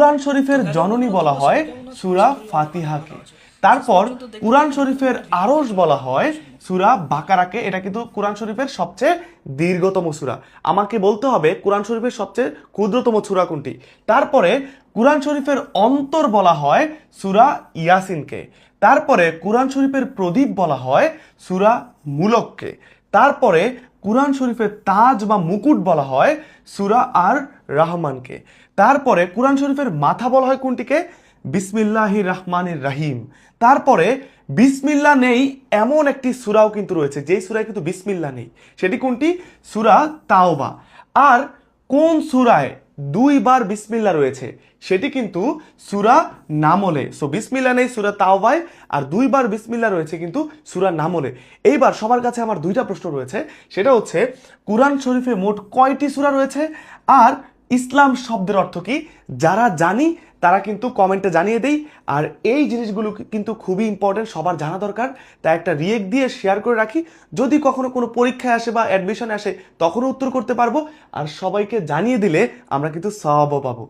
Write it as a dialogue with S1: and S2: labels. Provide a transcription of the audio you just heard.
S1: কুরআন শরীফের জননী বলা হয় সূরা ফাতিহাকে। তারপর কুরআন শরীফের আরশ বলা হয় সূরা বাকারাকে। এটা কিন্তু কুরআন শরীফের সবচেয়ে দীর্ঘতম সূরা। আমাকে বলতে হবে কুরআন শরীফের সবচেয়ে ক্ষুদ্রতম সূরা কোনটি। তারপরে কুরআন শরীফের অন্তর বলা হয় সূরা ইয়াসিনকে। তারপরে কুরআন শরীফের প্রদীপ বলা হয় সূরা মুলককে। তারপরে কুরআন শরীফের তাজ বা মুকুট বলা হয় সূরা আর রহমানকে। তারপরে কুরআন শরীফের মাথা বলা হয় কোনটিকে? বিসমিল্লাহির রহমানির রাহিম। তারপরে বিসমিল্লাহ নেই এমন একটি সূরাও কিন্তু রয়েছে, যেই সূরায় কিন্তু বিসমিল্লাহ নেই। সেটি কোনটি? সূরা তাওবা। আর কোন সূরায় দুইবার বিসমিল্লাহ রয়েছে? সেটি কিন্তু সূরা নামলে। সো বিসমিল্লাহ নেই সূরা তাওবায়, আর দুইবার বিসমিল্লাহ রয়েছে কিন্তু সূরা নামলে। এইবার সবার কাছে আমার দুইটা প্রশ্ন রয়েছে, সেটা হচ্ছে কুরআন শরীফে মোট কয়টি সূরা রয়েছে, আর ইসলাম শব্দের অর্থ কি? যারা জানি তারা কিন্তু কমেন্টে জানিয়ে দেই। আর এই জিনিসগুলো কিন্তু খুবই ইম্পর্টেন্ট, সবার জানা দরকার। তাই একটা রিয়েক্ট দিয়ে শেয়ার করে রাখি, যদি কখনো কোনো পরীক্ষায় আসে বা অ্যাডমিশনে আসে তখনও উত্তর করতে পারবো। আর সবাইকে জানিয়ে দিলে আমরা কিন্তু সওয়াবও পাবো।